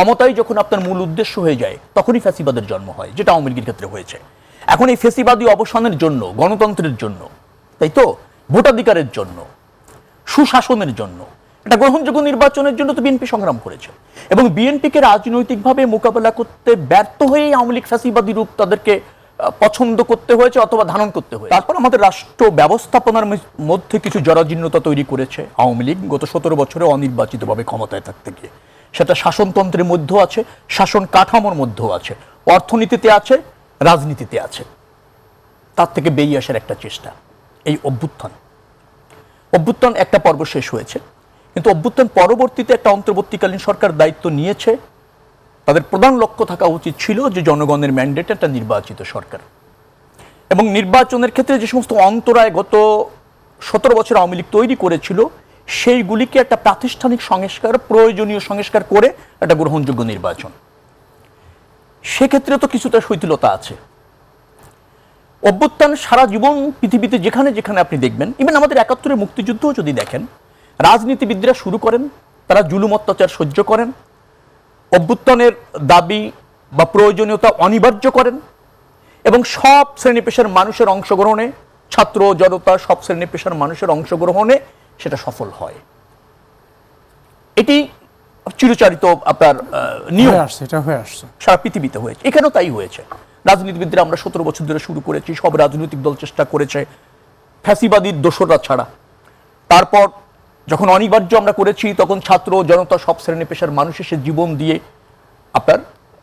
ক্ষমতাই যখন আপনার মূল উদ্দেশ্য হয়ে যায় তখনই ফ্যাসিবাদের জন্ম হয়, যেটা আওয়ামী লীগের ক্ষেত্রে হয়েছে। এখন এই ফ্যাসিবাদী অবসানের জন্য, গণতন্ত্রের জন্য, তাই তো, ভোটাধিকারের জন্য, সুশাসনের জন্য, একটা গ্রহণযোগ্য নির্বাচনের জন্য তো বিএনপি সংগ্রাম করেছে। এবং বিএনপিকে রাজনৈতিকভাবে মোকাবেলা করতে ব্যর্থ হয়েই আওয়ামী লীগ ফ্যাসিবাদী রূপ তাদেরকে পছন্দ করতে হয়েছে অথবা ধারণ করতে হয়েছে। তারপর আমাদের রাষ্ট্র ব্যবস্থাপনার মধ্যে কিছু জরাজীর্ণতা তৈরি করেছে আওয়ামী লীগ গত 17 বছরে অনির্বাচিতভাবে ক্ষমতায় থাকতে গিয়ে। সেটা শাসনতন্ত্রের মধ্যেও আছে, শাসন কাঠামোর মধ্যেও আছে, অর্থনীতিতে আছে, রাজনীতিতে আছে। তার থেকে বেরিয়ে আসার একটা চেষ্টা, এই অভ্যুত্থান একটা পর্ব শেষ হয়েছে, কিন্তু অভ্যুত্থান পরবর্তীতে একটা অন্তর্বর্তীকালীন সরকার দায়িত্ব নিয়েছে। তাদের প্রধান লক্ষ্য থাকা উচিত ছিল যে জনগণের ম্যান্ডেটে একটা নির্বাচিত সরকার, এবং নির্বাচনের ক্ষেত্রে যে সমস্ত অন্তরায় গত 17 বছর আওয়ামী লীগ তৈরি করেছিল সেইগুলিকে একটা প্রাতিষ্ঠানিক সংস্কার, প্রয়োজনীয় সংস্কার করে একটা গ্রহণযোগ্য নির্বাচন। সেক্ষেত্রে তো কিছুটা শৈথিলতা আছে। অভ্যুত্থান সারা জীবন পৃথিবীতে যেখানে যেখানে আপনি দেখবেন, ইভেন আমাদের 71-এর মুক্তিযুদ্ধও যদি দেখেন, রাজনীতিবিদরা শুরু করেন, তারা জুলুম অত্যাচার সহ্য করেন, অভ্যুত্থানের দাবি বা প্রয়োজনীয়তা অনিবার্য করেন, এবং সব শ্রেণী পেশার মানুষের অংশগ্রহণে, ছাত্র জনতা সব শ্রেণী পেশার মানুষের অংশগ্রহণে সেটা সফল হয়। এটি চিরচারিত আপনার নিয়ম, এটা হয়ে আসছে, সারা পৃথিবীতে হয়েছে, এখানেও তাই হয়েছে। রাজনীতিবিদরা আমরা 17 বছর ধরে শুরু করেছি, সব রাজনৈতিক দল চেষ্টা করেছে, ফ্যাসিবাদীর দোসররা ছাড়া। তারপর যখন অনিবার্য আমরা করেছি, তখন ছাত্র জনতা সব শ্রেণী পেশার মানুষ এসে জীবন দিয়ে আপনার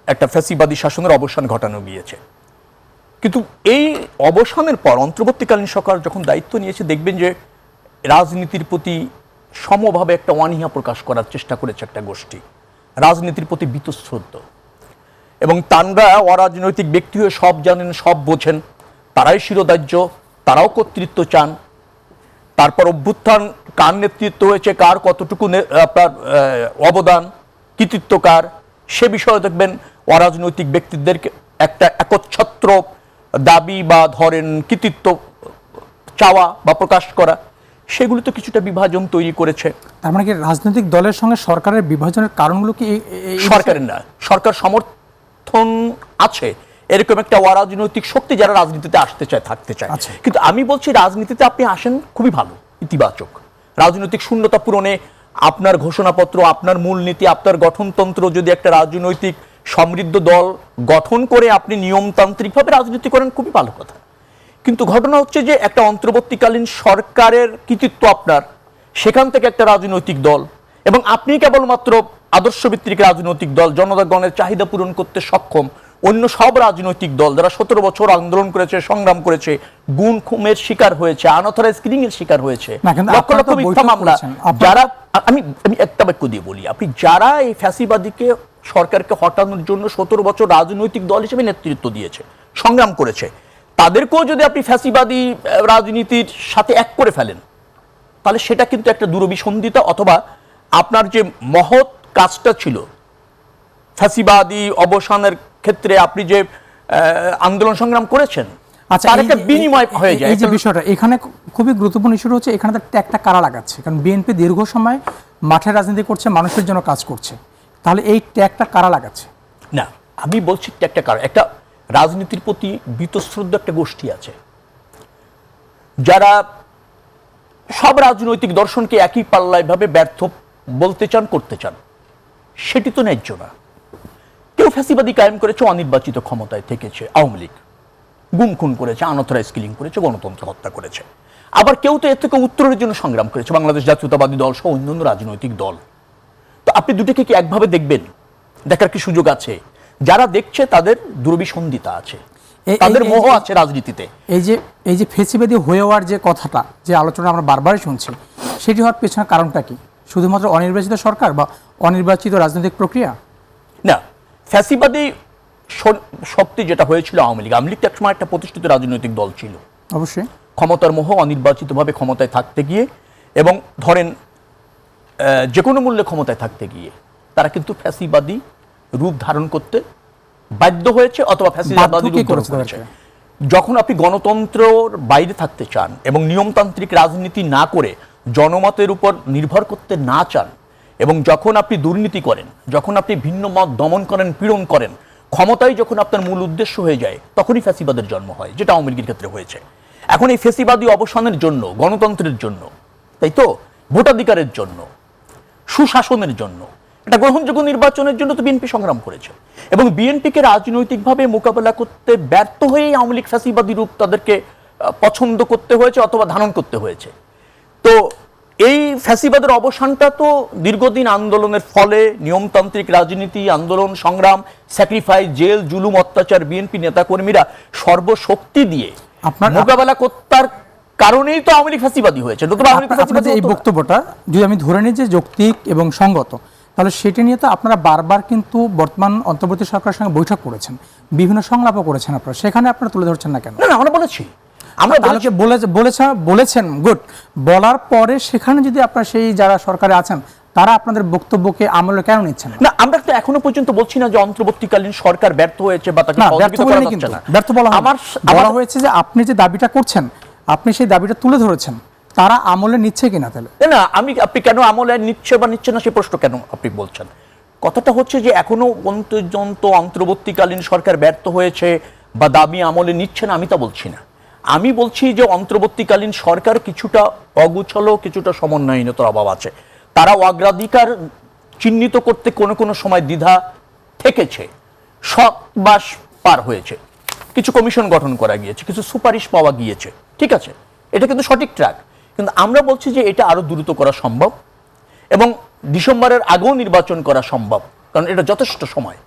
একটা ফ্যাসিবাদী শাসনের অবসান ঘটানো গিয়েছে। কিন্তু এই অবসানের পর অন্তর্বর্তীকালীন সরকার যখন দায়িত্ব নিয়েছে, দেখবেন যে রাজনীতির প্রতি সমভাবে একটা অনীহা প্রকাশ করার চেষ্টা করেছে একটা গোষ্ঠী, রাজনীতির প্রতি বীতশ্রদ্ধ। এবং তাঁরা অরাজনৈতিক ব্যক্তি হয়ে সব জানেন, সব বোঝেন, তারাই শিরোধার্য, তারাও কর্তৃত্ব চান। তারপর অভ্যুত্থান কার নেতৃত্ব হয়েছে, কার কতটুকু আপনার অবদান, কৃতিত্ব কার, সে বিষয়ে দেখবেন অরাজনৈতিক ব্যক্তিদের একটা একচ্ছত্র দাবি বা ধরেন কৃতিত্ব চাওয়া বা প্রকাশ করা, সেগুলো তো কিছুটা বিভাজন তৈরি করেছে। তার মানে কি রাজনৈতিক দলের সঙ্গে সরকারের বিভাজনের কারণগুলো কি সরকারের না, সরকার সমর্থন আছে এরকম একটা অরাজনৈতিক শক্তি যারা রাজনীতিতে আসতে চায়, থাকতে চায়। কিন্তু আমি বলছি রাজনীতিতে আপনি আসেন খুবই ভালো, ইতিবাচক। রাজনৈতিক শূন্যতা পূরণে আপনার ঘোষণাপত্র, আপনার মূলনীতি, আপনার গঠনতন্ত্র যদি একটা রাজনৈতিক সমৃদ্ধ দল গঠন করে আপনি নিয়মতান্ত্রিকভাবে রাজনীতি করেন, খুবই ভালো কথা। কিন্তু ঘটনা হচ্ছে যে একটা অন্তর্বর্তীকালীন সরকারের কৃতিত্ব আপনার, সেখান থেকে একটা রাজনৈতিক দল, এবং আপনি কেবলমাত্র আদর্শভিত্তিক রাজনৈতিক দল, জনগণের চাহিদা পূরণ করতে সক্ষম। অন্য সব রাজনৈতিক দল যারা 17 বছর আন্দোলন করেছে, সংগ্রাম করেছে, গুম খুমের শিকার হয়েছে, আনঅথরাইজড কিলিং এর শিকার হয়েছে, লক্ষ লক্ষ মিথ্যা মামলা, যারা, আমি একটা বাক্য দিয়ে বলি, আপনি যারা এই ফ্যাসিবাদীকে সরকারকে হটানোর জন্য 17 বছর রাজনৈতিক দল হিসেবে নেতৃত্ব দিয়েছে, সংগ্রাম করেছে, তাদেরকেও যদি আপনি ফ্যাসিবাদী রাজনীতির সাথে এক করে ফেলেন, তাহলে সেটা কিন্তু একটা দুরভিসন্ধিতা, অথবা আপনার যে মহৎ কাজটা ছিল ফ্যাসিবাদী অবসানের ক্ষেত্রে আপনি যে আন্দোলন সংগ্রাম করেছেন, তার একটা বিনিময় হয়ে যায়। এই যে বিষয়টা এখানে খুবই গুরুত্বপূর্ণ ইস্যু হচ্ছে, এখানে একটা কারা লাগাচ্ছে, কারণ বিএনপি দীর্ঘ সময় মাঠে রাজনীতি করছে, মানুষের জন্য কাজ করছে, তাহলে এই ট্যাগটা কারা লাগাচ্ছে? না, আমি বলছি একটা কারণ, একটা রাজনীতির প্রতি বীতশ্রদ্ধ একটা গোষ্ঠী আছে, যারা সব রাজনৈতিক দর্শনকে একই পাল্লায় ভাবে ব্যর্থ বলতে চান, করতে চান। সেটি তো ন্যায্য না। কেউ ফ্যাসিবাদী কায়েম করেছে, অনির্বাচিত ক্ষমতায় থেকেছে, আওয়ামী লীগ গুম খুন করেছে, আনঅথরাইজড কিলিং করেছে, গণতন্ত্র হত্যা করেছে। আবার কেউ তো এর থেকে উত্তরের জন্য সংগ্রাম করেছে, বাংলাদেশ জাতীয়তাবাদী দল সহ অন্যান্য রাজনৈতিক দল। তো আপনি দুটোকে কি একভাবে দেখবেন? দেখার কি সুযোগ আছে? যারা দেখছে তাদের দুরভিসন্ধিতা আছে, তাদের মোহ আছে রাজনীতিতে। এই যে ফ্যাসিবাদী হয়ে যাওয়ার যে কথাটা, যে আলোচনা আমরা বারবারই শুনছি, সেটি হওয়ার পেছনে কারণটা কি? শুধুমাত্র অনির্বাচিত সরকার বা অনির্বাচিত রাজনৈতিক প্রক্রিয়া? না, ফ্যাসিবাদী শক্তি যেটা হয়েছিল আওয়ামী লীগ, আওয়ামী লীগ একসময় একটা প্রতিষ্ঠিত রাজনৈতিক দল ছিল, অবশ্যই ক্ষমতার মোহ, অনির্বাচিতভাবে ক্ষমতায় থাকতে গিয়ে, এবং ধরেন যে কোনো মূল্যে ক্ষমতায় থাকতে গিয়ে তারা কিন্তু ফ্যাসিবাদী রূপ ধারণ করতে বাধ্য হয়েছে, অথবা ফ্যাসিবাদী রূপ ধারণ করেছে। যখন আপনি গণতন্ত্রের বাইরে থাকতে চান এবং নিয়মতান্ত্রিক রাজনীতি না করে জনমতের উপর নির্ভর করতে না চান, এবং যখন আপনি দুর্নীতি করেন, যখন আপনি ভিন্ন মত দমন করেন, পীড়ন করেন, ক্ষমতাই যখন আপনার মূল উদ্দেশ্য হয়ে যায়, তখনই ফ্যাসিবাদের জন্ম হয়, যেটা আওয়ামী লীগের ক্ষেত্রে হয়েছে। এখন এই ফ্যাসিবাদী অবসানের জন্য, গণতন্ত্রের জন্য, তাই তো, ভোটাধিকারের জন্য, সুশাসনের জন্য, একটা গ্রহণযোগ্য নির্বাচনের জন্য তো বিএনপি সংগ্রাম করেছে। এবং বিএনপিকে রাজনৈতিকভাবে মোকাবেলা করতে ব্যর্থ হয়েই আওয়ামী লীগ ফ্যাসিবাদী রূপ তাদেরকে পছন্দ করতে হয়েছে অথবা ধারণ করতে হয়েছে। তো এই ফ্যাসিবাদের অবসানটা তো দীর্ঘদিন আন্দোলনের ফলে, নিয়মতান্ত্রিক রাজনীতি, আন্দোলন, সংগ্রাম, স্যাক্রিফাইস, জেল, জুলুম, অত্যাচার, বিএনপি নেতাকর্মীরা সর্বশক্তি দিয়ে মোকাবেলা করতার কারণেই তো আওয়ামী লীগ ফ্যাসিবাদী হয়েছে। আপনাদের এই বক্তব্যটা যদি আমি ধরে নিই যে যৌক্তিক এবং সঙ্গত, তাহলে সেটা নিয়ে তো আপনারা বারবার কিন্তু বর্তমান অন্তর্বর্তী সরকারের সঙ্গে বৈঠক করেছেন, বিভিন্ন সংলাপও করেছেন, আপনারা সেখানে আপনারা তুলে ধরছেন না কেন? না, আমরা বলেছি, আমরা বলেছেন গুড, বলার পরে সেখানে যদি আপনারা সেই যারা সরকারে আছেন তারা আপনাদের বক্তব্যকে আমলে কেন নিচ্ছেন না? আমরা তো এখনো পর্যন্ত বলছি না যে অন্তর্বর্তীকালীন সরকার ব্যর্থ হয়েছে বা তাকে ব্যর্থ বলেনি, কিন্তু ব্যর্থ বলা হয়েছে যে আপনি যে দাবিটা করছেন, আপনি সেই দাবিটা তুলে ধরেছেন, তারা আমলে নিচ্ছে কিনা। তাহলে না, আপনি কেন আমলে নিচ্ছে বা নিচ্ছে না সে প্রশ্ন কেন আপনি বলছেন? কথাটা হচ্ছে যে এখনো পর্যন্ত অন্তর্বর্তীকালীন সরকার ব্যর্থ হয়েছে বা দাবি আমলে নিচ্ছে না, আমি তা বলছি না। আমি বলছি যে অন্তর্বর্তীকালীন সরকার কিছুটা অগুছালো, কিছুটা সমন্বয়হীনতার অভাব আছে। তারা অগ্রাধিকার চিহ্নিত করতে কোনো কোনো সময় দ্বিধা থেকেছে, 7 মাস পার হয়েছে, কিছু কমিশন গঠন করা গিয়েছে, কিছু সুপারিশ পাওয়া গিয়েছে, ঠিক আছে, এটা কিন্তু সঠিক ট্র্যাক। কিন্তু আমরা বলছি যে এটা আরো দ্রুত করা সম্ভব এবং ডিসেম্বরের আগেও নির্বাচন করা সম্ভব, কারণ এটা যথেষ্ট সময়।